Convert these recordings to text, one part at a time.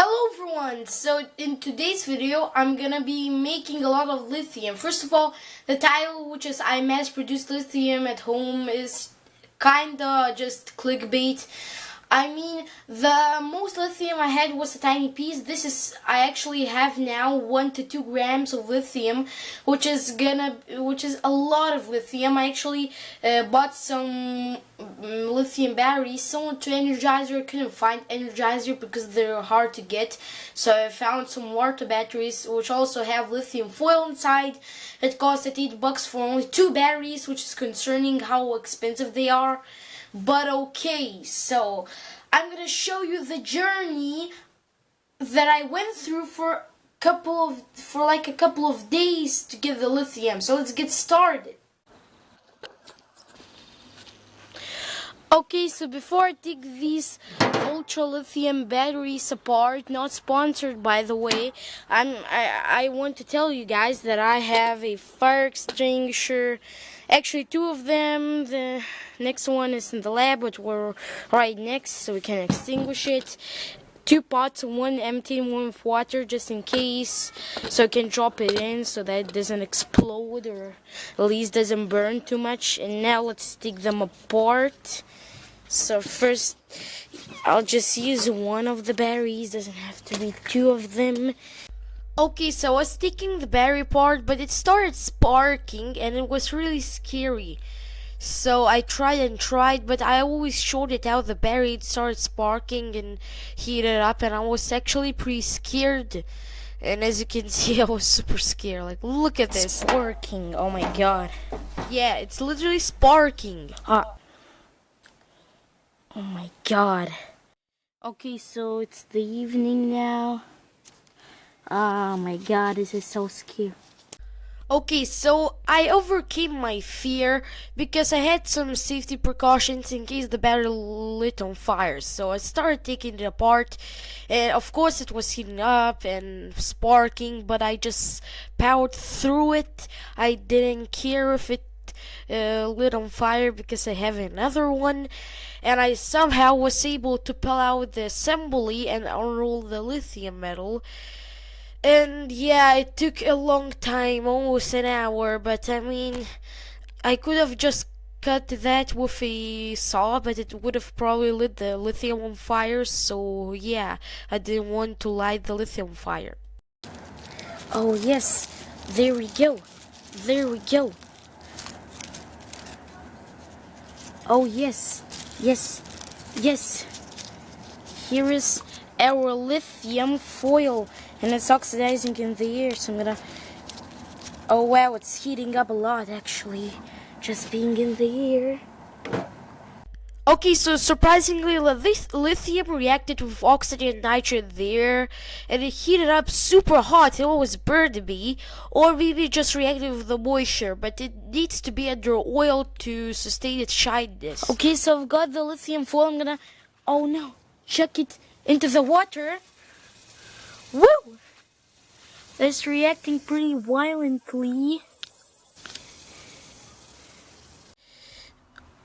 Hello everyone! So in today's video I'm gonna be making a lot of lithium. First of all, the title, which is I mass produce lithium at home, is kinda just clickbait. I mean, the most lithium I had was a tiny piece. I actually have now 1 to 2 grams of lithium, which is a lot of lithium. I actually bought some lithium batteries, sold to Energizer. Couldn't find Energizer because they're hard to get, so I found some water batteries which also have lithium foil inside. It costed $8 for only 2 batteries, which is concerning how expensive they are. But okay, so I'm gonna show you the journey that I went through for like a couple of days to get the lithium. So let's get started. Okay, so before I take these ultra lithium batteries apart, not sponsored by the way, I want to tell you guys that I have a fire extinguisher. Actually, 2 of them. The next one is in the lab, but we're right next, so we can extinguish it. 2 pots, one empty and one with water, just in case, so I can drop it in so that it doesn't explode or at least doesn't burn too much. And now let's take them apart. So first, I'll just use one of the batteries. Doesn't have to be 2 of them. Okay, so I was taking the battery apart, but it started sparking and it was really scary. So I tried, but I always showed it out the battery. It started sparking and heated up, and I was actually pretty scared. And as you can see, I was super scared. Like, look at this. Sparking, oh my god. Yeah, it's literally sparking. Oh my god. Okay, so it's the evening now. Oh my god, this is so scary. Okay, so I overcame my fear because I had some safety precautions in case the battery lit on fire. So I started taking it apart, and of course it was heating up and sparking, but I just powered through it. I didn't care if it lit on fire because I have another one, and I somehow was able to pull out the assembly and unroll the lithium metal. And yeah, it took a long time, almost an hour, but I mean, I could have just cut that with a saw, but it would have probably lit the lithium on fire, so yeah, I didn't want to light the lithium fire. Oh yes, there we go, there we go. Oh yes, yes, yes. Here is our lithium foil, and it's oxidizing in the air, so I'm gonna... Oh wow, it's heating up a lot actually, just being in the air. Okay, so surprisingly, lithium reacted with oxygen and nitrogen in the air, and it heated up super hot. It always burned me, or maybe it just reacted with the moisture, but it needs to be under oil to sustain its shininess. Okay, so I've got the lithium foil. I'm gonna... Oh no, chuck it into the water. Woo! It's reacting pretty violently.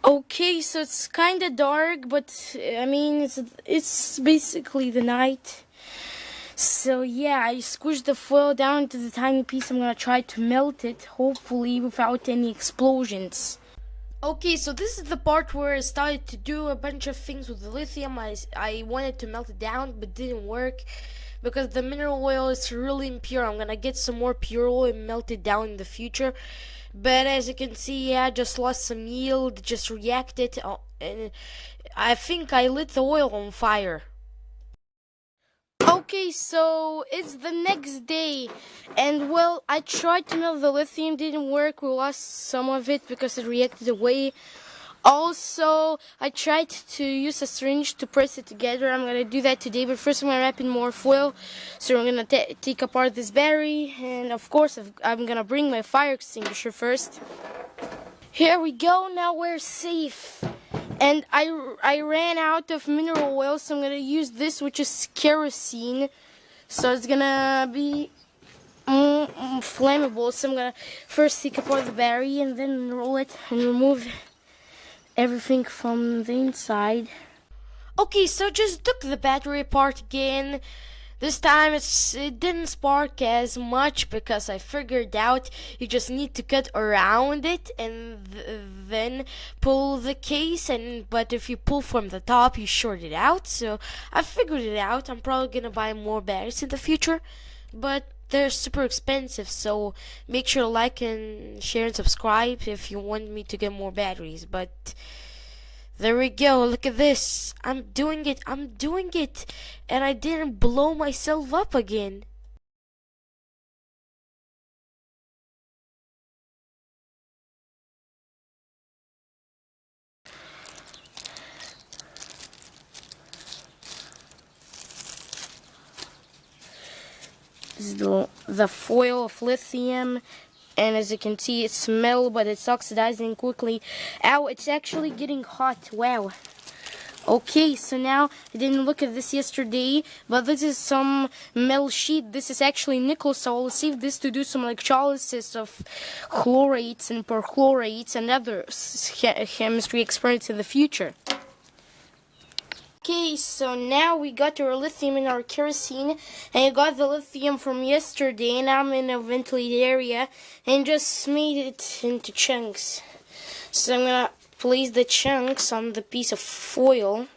Okay, so it's kinda dark, but I mean it's basically the night. So yeah, I squished the foil down to the tiny piece. I'm gonna try to melt it, hopefully without any explosions. Okay, so this is the part where I started to do a bunch of things with the lithium. I wanted to melt it down, but didn't work because the mineral oil is really impure. I'm gonna get some more pure oil and melt it down in the future. But as you can see, yeah, just lost some yield, just reacted, and I think I lit the oil on fire. Okay, so it's the next day, and well, I tried to melt the lithium, didn't work. We lost some of it because it reacted away. Also, I tried to use a syringe to press it together. I'm gonna do that today, but first I'm gonna wrap in more foil. So I'm gonna take apart this battery, and of course I'm gonna bring my fire extinguisher first. Here we go, now we're safe. And I ran out of mineral oil, so I'm gonna use this, which is kerosene. So it's gonna be flammable. So I'm gonna first take apart the battery and then roll it and remove everything from the inside. Okay, so just took the battery apart again, This time it didn't spark as much because I figured out you just need to cut around it and then pull the case, and but if you pull from the top you short it out. So I figured it out. I'm probably gonna buy more batteries in the future, but they're super expensive, so make sure to like and share and subscribe if you want me to get more batteries. But there we go. Look at this. I'm doing it. And I didn't blow myself up again. This is the foil of lithium. And as you can see, it smells, but it's oxidizing quickly. Ow, it's actually getting hot. Wow. Okay, so now I didn't look at this yesterday, but this is some metal sheet. This is actually nickel, so I'll save this to do some electrolysis of chlorates and perchlorates and other chemistry experiments in the future. Okay, so now we got our lithium in our kerosene, and I got the lithium from yesterday, and I'm in a ventilated area, and just made it into chunks. So I'm gonna place the chunks on the piece of foil.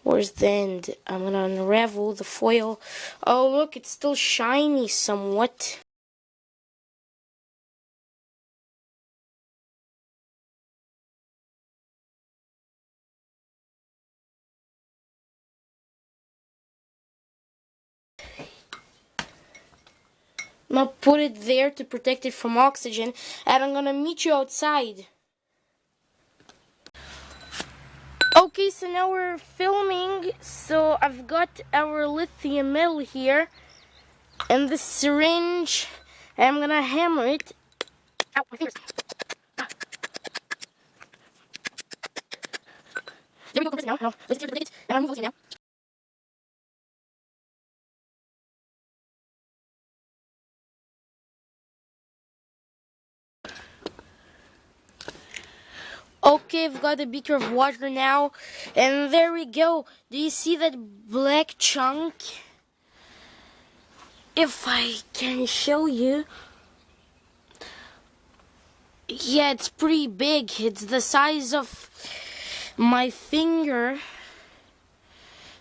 Where's the end? I'm gonna unravel the foil. Oh look, it's still shiny somewhat. I'm gonna put it there to protect it from oxygen, and I'm gonna meet you outside. Okay, so now we're filming, so I've got our lithium metal here, and the syringe, and I'm gonna hammer it. Ow, my fingers. There we go, now. Let's get it, and I'm moving now. Okay, I've got a beaker of water now, and there we go. Do you see that black chunk? If I can show you. Yeah, it's pretty big. It's the size of my finger,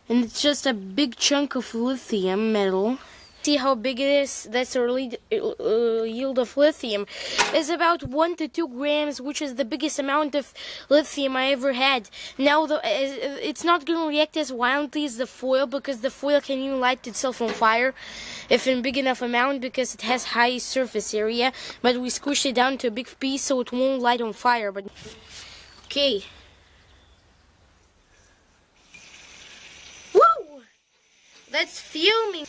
and it's just a big chunk of lithium metal. See how big it is? That's a yield of lithium. It's about 1 to 2 grams, which is the biggest amount of lithium I ever had. Now, it's not going to react as violently as the foil, because the foil can even light itself on fire if in big enough amount, because it has high surface area. But we squished it down to a big piece, so it won't light on fire. But okay. Woo! That's fuming.